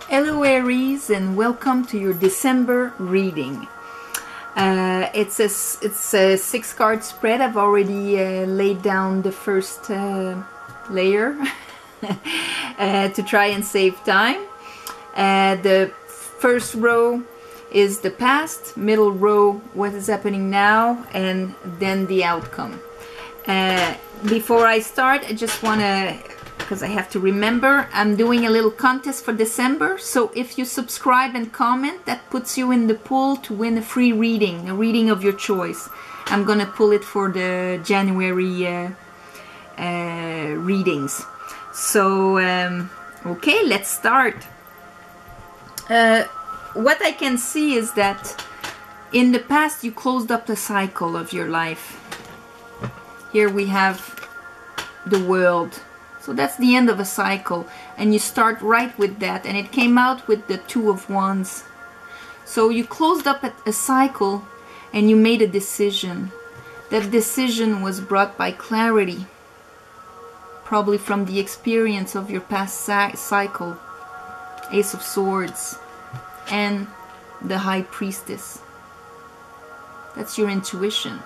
Hello Aries, and welcome to your December reading. It's a 6-card spread. I've already laid down the first layer to try and save time. The first row is the past, middle row what is happening now, and then the outcome. Before I start, I just want to, because I have to remember, I'm doing a little contest for December. So if you subscribe and comment, that puts you in the pool to win a free reading, a reading of your choice. I'm gonna pull it for the January readings. So okay, let's start. What I can see is that in the past you closed up the cycle of your life. Here we have the world. So that's the end of a cycle, and you start right with that, and it came out with the Two of Wands. So you closed up a cycle and you made a decision. That decision was brought by clarity, probably from the experience of your past cycle. Ace of Swords and the High Priestess. That's your intuition.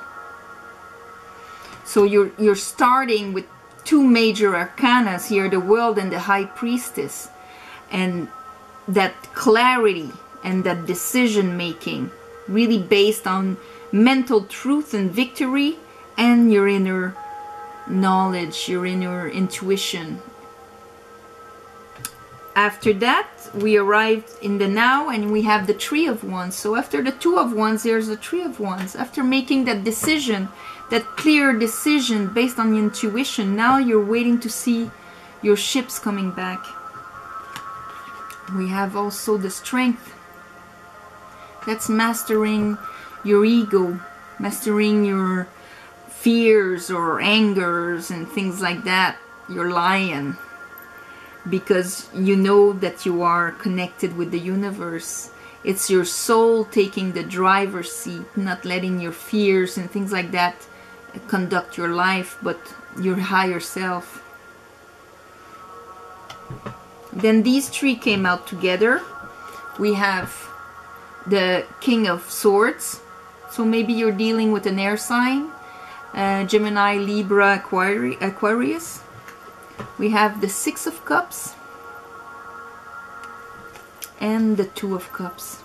So you're starting with two major arcanas here, the World and the High Priestess, and that clarity and that decision making really based on mental truth and victory and your inner knowledge, your inner intuition. After that we arrived in the now, and we have the Three of Wands. So after the Two of Wands, there's the Three of Wands. After making that decision, that clear decision based on the intuition, now you're waiting to see your ships coming back. We have also the Strength. That's mastering your ego, mastering your fears or angers and things like that. Your lion, because you know that you are connected with the universe. It's your soul taking the driver's seat, not letting your fears and things like that conduct your life, but your higher self. Then these three came out together. We have the King of Swords. So maybe you're dealing with an air sign, Gemini, Libra, Aquarius. We have the Six of Cups and the Two of Cups.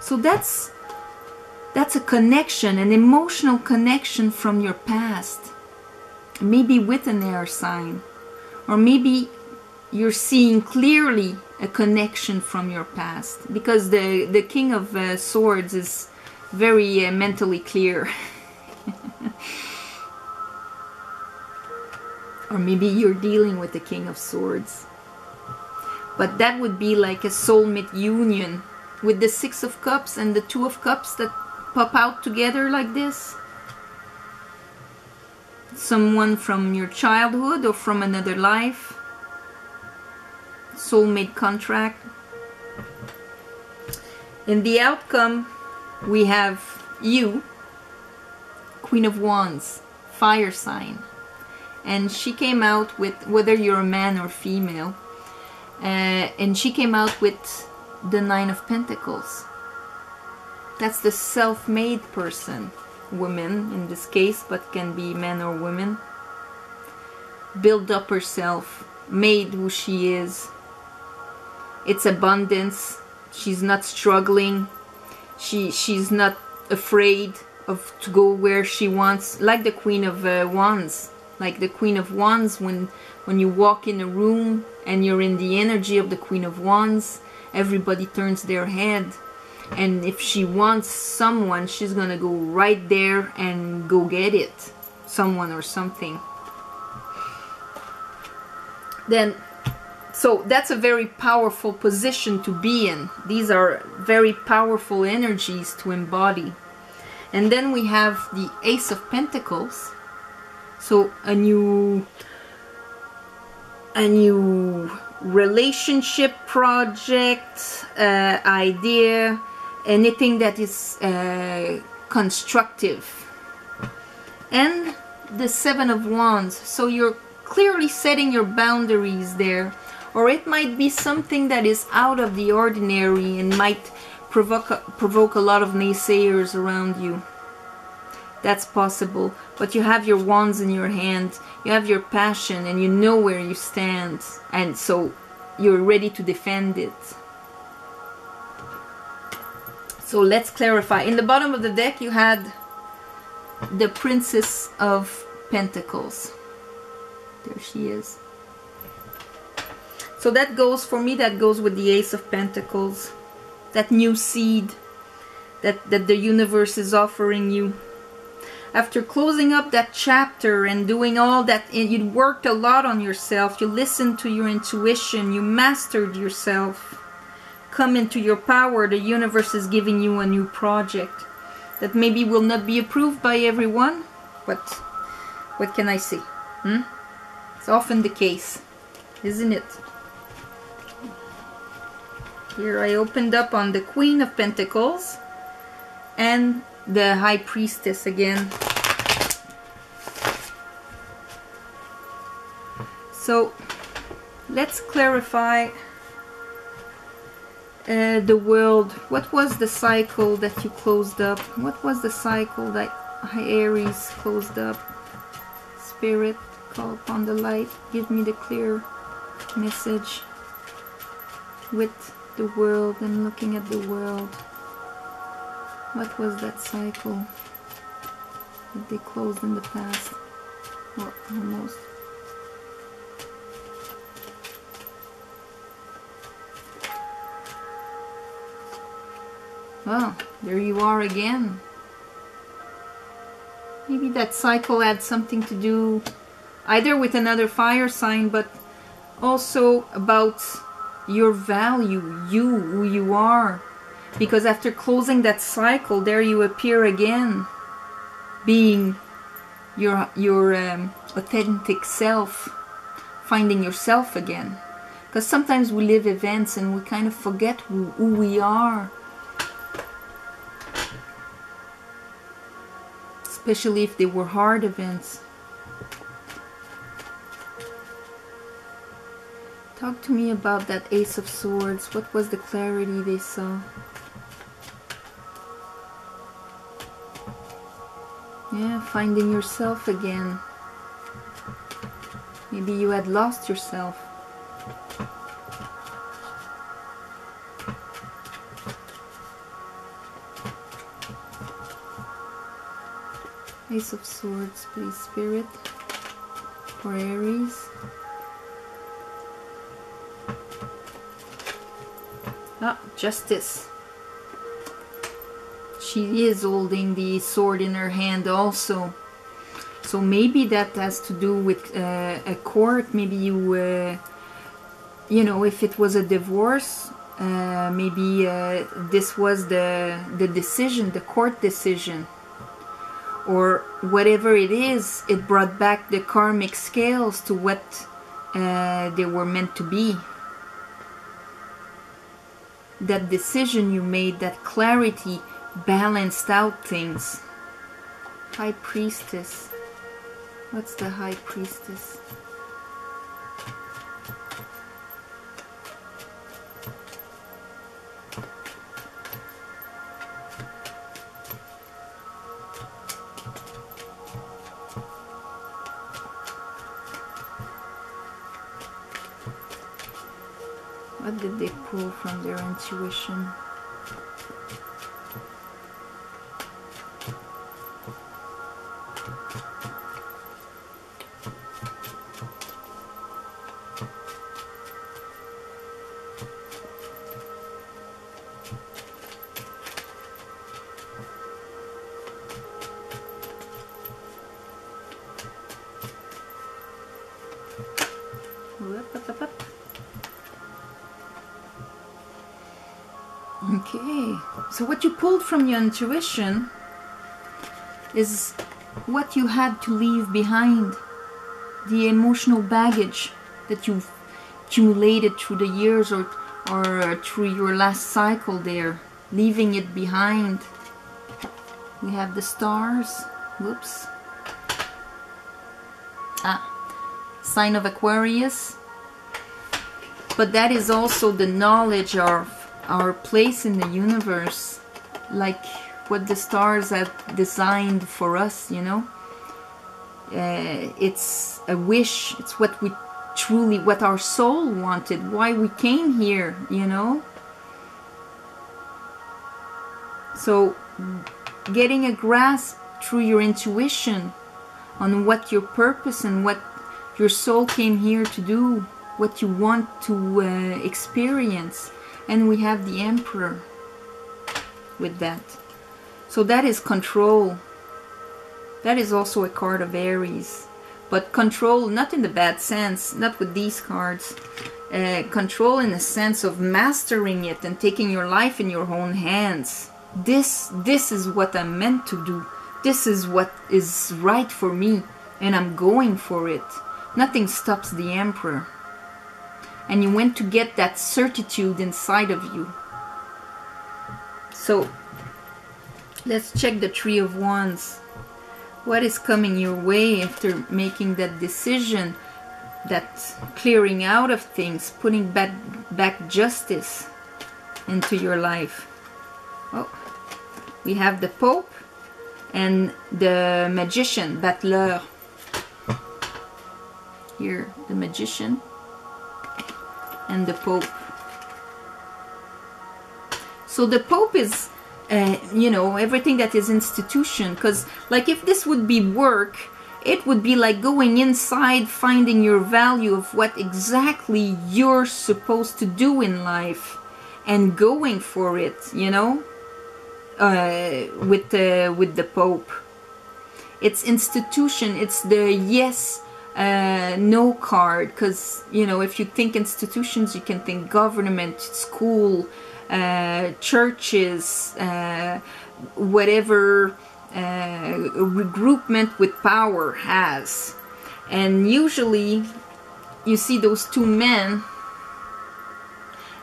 So that's a connection, an emotional connection from your past. Maybe with an air sign. Or maybe you're seeing clearly a connection from your past. Because the King of Swords is very mentally clear. Or maybe you're dealing with the King of Swords. But that would be like a soulmate union with the Six of Cups and the Two of Cups that pop out together like this. Someone from your childhood or from another life. Soulmate contract. In the outcome, we have you, Queen of Wands, fire sign. And she came out with, whether you're a man or female, and she came out with the Nine of Pentacles. That's the self-made person, woman in this case, but can be man or woman. Build up herself, made who she is. It's abundance. She's not struggling. She's not afraid to go where she wants, like the Queen of Wands. Like the Queen of Wands, when you walk in a room and you're in the energy of the Queen of Wands, everybody turns their head. And if she wants someone, she's gonna go right there and go get it. Someone or something. Then, so that's a very powerful position to be in. These are very powerful energies to embody. And then we have the Ace of Pentacles. So a new relationship project, idea, anything that is constructive. And the Seven of Wands. So you're clearly setting your boundaries there, Or it might be something that is out of the ordinary and might provoke a lot of naysayers around you. That's possible. But you have your wands in your hand, you have your passion, and you know where you stand, and so you're ready to defend it. So let's clarify. In the bottom of the deck you had the Princess of Pentacles. There she is. So that goes, for me, that goes with the Ace of Pentacles. That new seed that the universe is offering you. After closing up that chapter and doing all that, you worked a lot on yourself. You listened to your intuition. You mastered yourself. Come into your power. The universe is giving you a new project that maybe will not be approved by everyone. But what can I say? It's often the case, isn't it? Here I opened up on the Queen of Pentacles and the High Priestess again. So let's clarify the world. What was the cycle that you closed up? What was the cycle that Aries closed up? Spirit, call upon the light. Give me the clear message with the world and looking at the world. What was that cycle that they closed in the past? Or almost. Well, there you are again. Maybe that cycle had something to do either with another fire sign, but also about your value, you, who you are. Because after closing that cycle, there you appear again, being your authentic self, finding yourself again. Because sometimes we live events and we kind of forget who we are. Especially if they were hard events. Talk to me about that Ace of Swords. What was the clarity they saw? Yeah, finding yourself again. Maybe you had lost yourself. Ace of Swords, please, Spirit, for Aries. Ah, Justice. She is holding the sword in her hand also. So maybe that has to do with a court. Maybe you, you know, if it was a divorce, maybe this was the decision, the court decision. Or whatever it is, it brought back the karmic scales to what they were meant to be. That decision you made, that clarity, balanced out things. High Priestess. What's the High Priestess? What did they pull from their intuition? Okay, so what you pulled from your intuition is what you had to leave behind, the emotional baggage that you've accumulated through the years or through your last cycle there, leaving it behind. We have the stars. Whoops. Ah, sign of Aquarius. but that is also the knowledge of our place in the universe, like what the stars have designed for us, you know. It's a wish, it's what we truly, what our soul wanted, why we came here, you know. So getting a grasp through your intuition on what your purpose and what your soul came here to do, what you want to experience. And we have the Emperor with that. So that is control. That is also a card of Aries. But control, not in the bad sense, not with these cards. Control in the sense of mastering it and taking your life in your own hands. This is what I'm meant to do. This is what is right for me, and I'm going for it. Nothing stops the Emperor. And you went to get that certitude inside of you. So let's check the Three of Wands. What is coming your way after making that decision, that clearing out of things, putting back justice into your life? Oh, we have the Pope and the Magician, Battleur. Here, the Magician and the Pope. So the Pope is, you know, everything that is institution. Because, like, if this would be work, it would be like going inside, finding your value of what exactly you're supposed to do in life and going for it, you know. With the Pope, it's institution. It's the yes, no card. Because, you know, if you think institutions, you can think government, school, churches, whatever regroupment with power has. And usually you see those two men.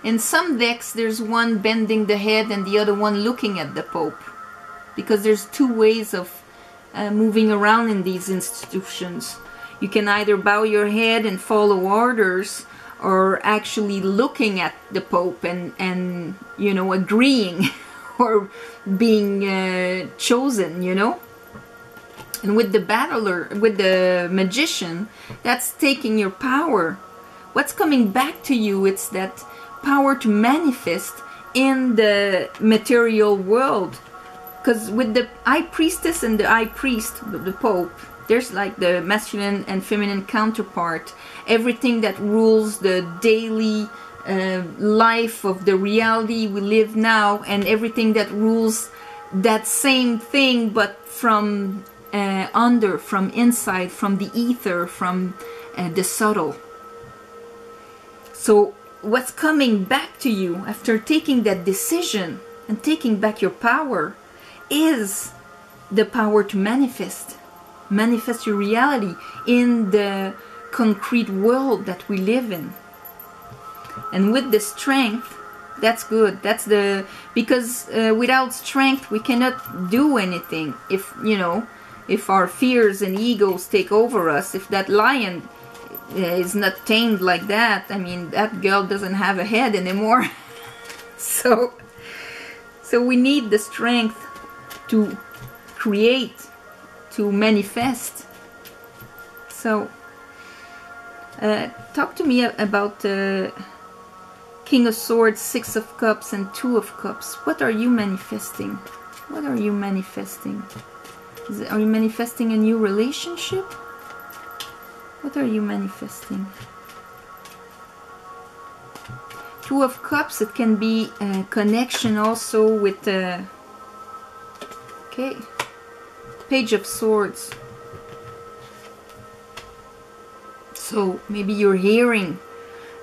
In some decks, there's one bending the head and the other one looking at the Pope. Because there's two ways of moving around in these institutions. You can either bow your head and follow orders, or actually looking at the Pope and you know, agreeing or being chosen, you know. And with the battler, with the Magician, that's taking your power. What's coming back to you, it's that power to manifest in the material world. Because with the High Priestess and the High Priest, the Pope, there's like the masculine and feminine counterpart. Everything that rules the daily life of the reality we live now, and everything that rules that same thing, but from from inside, from the ether, from the subtle. So what's coming back to you after taking that decision and taking back your power is the power to manifest your reality in the concrete world that we live in. And with the strength, that's good. That's the, because without strength we cannot do anything. If, you know, if our fears and egos take over us, if that lion is not tamed like that, I mean, that girl doesn't have a head anymore. so we need the strength to create, to manifest. So talk to me about King of Swords, Six of Cups, and Two of Cups. What are you manifesting? What are you manifesting? Are you manifesting a new relationship? What are you manifesting? Two of Cups, it can be a connection also with okay, Page of Swords. So maybe you're hearing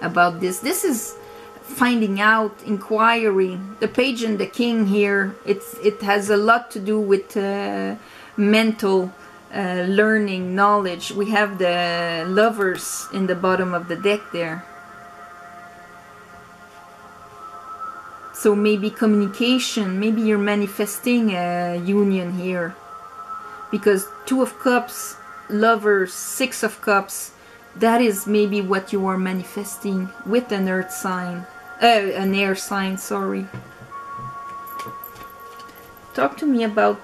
about this. This is finding out, inquiry. The Page and the King here, it has a lot to do with mental learning, knowledge. We have the Lovers in the bottom of the deck there. So maybe communication, maybe you're manifesting a union here. Because Two of Cups, Lovers, Six of Cups, that is maybe what you are manifesting with an earth sign, an air sign, sorry. Talk to me about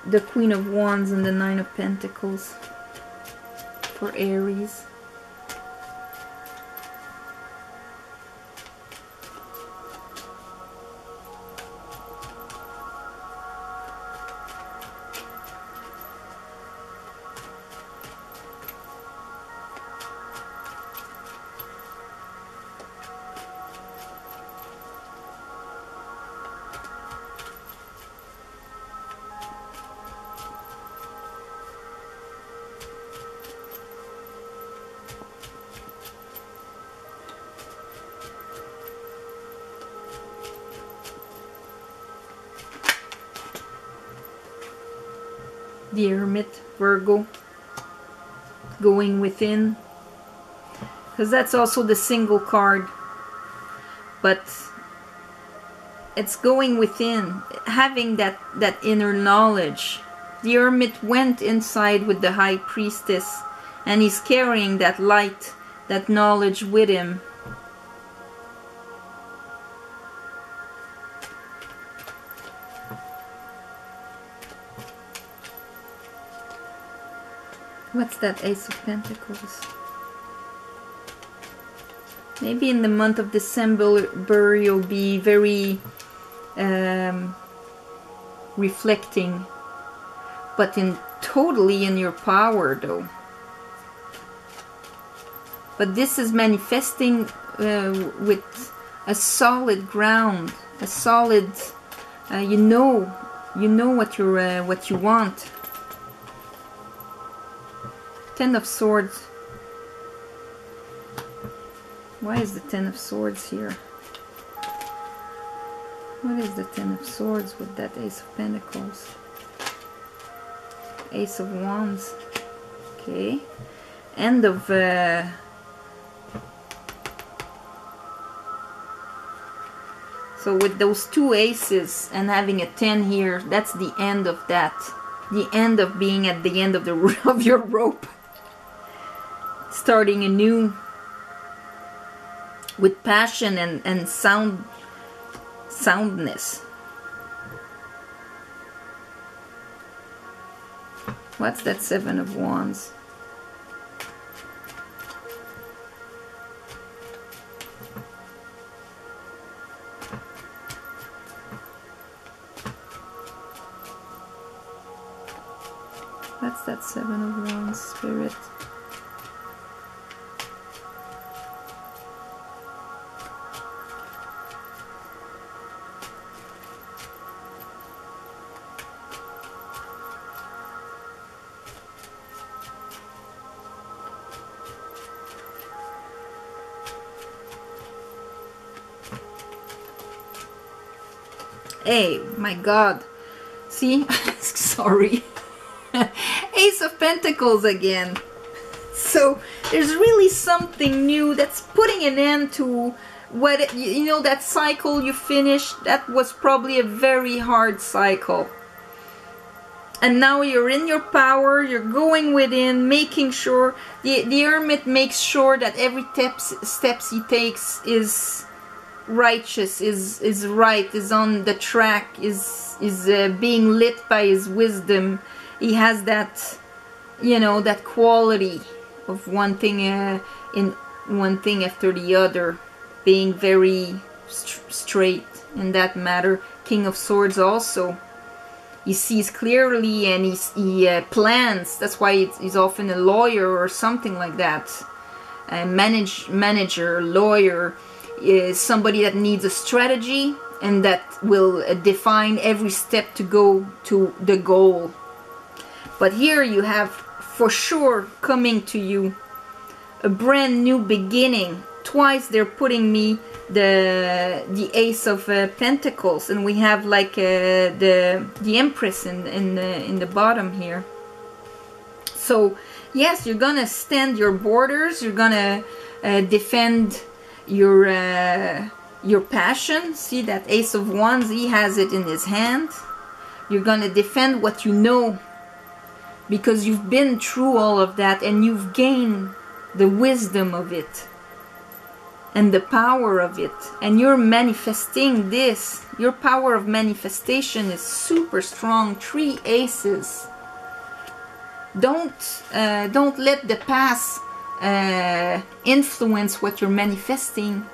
the Queen of Wands and the Nine of Pentacles for Aries. The Hermit, Virgo, going within, because that's also the single card, but it's going within, having that inner knowledge. The Hermit went inside with the High Priestess, and he's carrying that light, that knowledge with him. What's that Ace of Pentacles? Maybe in the month of December you'll be very reflecting, but totally in your power though. But this is manifesting with a solid ground, a solid, you know what you want. Ten of Swords. Why is the Ten of Swords here? What is the Ten of Swords with that Ace of Pentacles? Ace of Wands. Okay. End of... So with those two aces and having a 10 here, that's the end of that. The end of being at the end of your rope. Starting anew with passion and soundness. What's that Seven of Wands? What's that Seven of Wands, Spirit? Hey, my God. See? Sorry. Ace of Pentacles again. So there's really something new that's putting an end to what, you know, that cycle you finished. That was probably a very hard cycle. And now you're in your power, you're going within, making sure, the Hermit makes sure that every steps he takes is righteous, is right, is on the track, is being lit by his wisdom. He has that, you know, that quality of one thing in one thing after the other, being very straight in that matter. King of Swords also. He sees clearly and he plans. That's why he's often a lawyer or something like that. A manager, lawyer, is somebody that needs a strategy and that will define every step to go to the goal. But here you have for sure coming to you a brand new beginning. Twice they're putting me the Ace of Pentacles, and we have like the Empress in the bottom here. So yes, you're gonna stand your borders. You're gonna defend your passion. See that Ace of Wands? He has it in his hand. You're gonna defend what you know, because you've been through all of that and you've gained the wisdom of it and the power of it, and you're manifesting this. Your power of manifestation is super strong. 3 aces. Don't let the past influence what you're manifesting,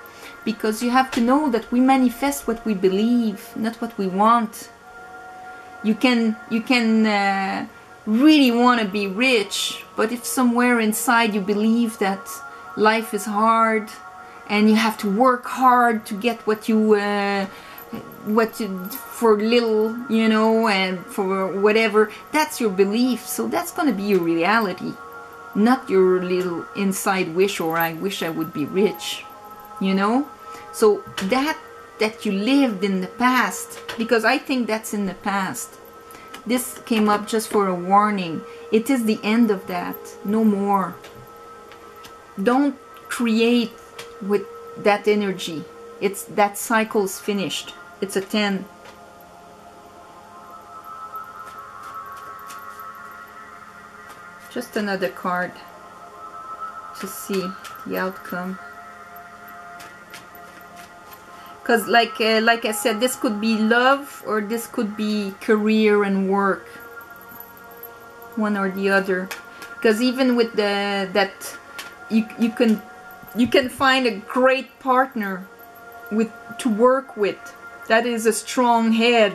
because you have to know that we manifest what we believe, not what we want. You can really want to be rich, but if somewhere inside you believe that life is hard and you have to work hard to get what you for little, you know, and for whatever, that's your belief. So that's going to be your reality, not your little inside wish, or I wish I would be rich, you know. So that you lived in the past, because I think that's in the past. This came up just for a warning. It is the end of that. No more. Don't create with that energy. It's that cycle's finished. It's a 10. Just another card to see the outcome. Because like I said, this could be love, or this could be career and work. One or the other. Because even with that you can find a great partner to work with. That is a strong head.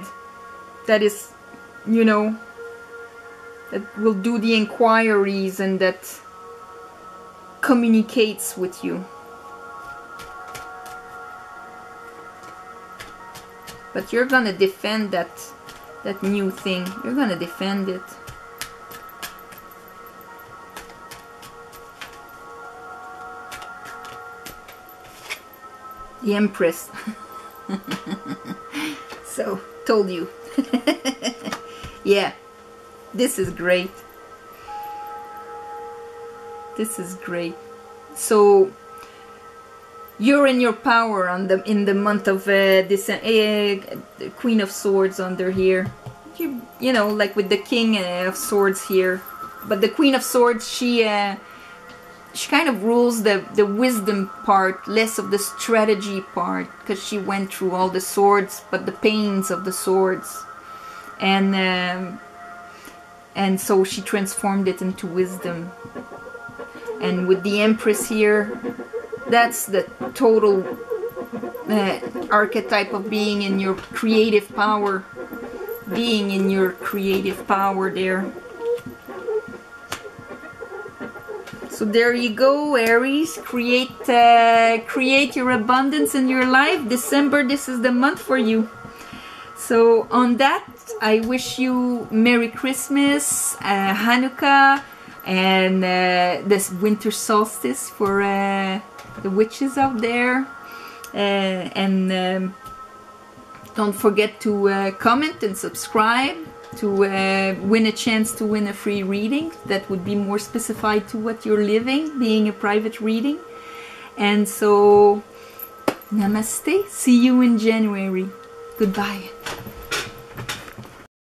That is, you know, that will do the inquiries and that communicates with you. But you're gonna defend that new thing. You're gonna defend it. The Empress. So, told you. Yeah, this is great. This is great. So you're in your power in the month of December. Queen of Swords under here. You know, like with the King of Swords here. But the Queen of Swords, she kind of rules the wisdom part, less of the strategy part, because she went through all the swords, but the pains of the swords, and so she transformed it into wisdom. And with the Empress here, that's the total archetype of being in your creative power, being in your creative power there. So there you go, Aries. Create your abundance in your life. December, this is the month for you. So on that, I wish you Merry Christmas, Hanukkah, and this winter solstice for the witches out there. Don't forget to comment and subscribe to win a chance to win a free reading that would be more specified to what you're living, being a private reading. And so, namaste. See you in January. Goodbye.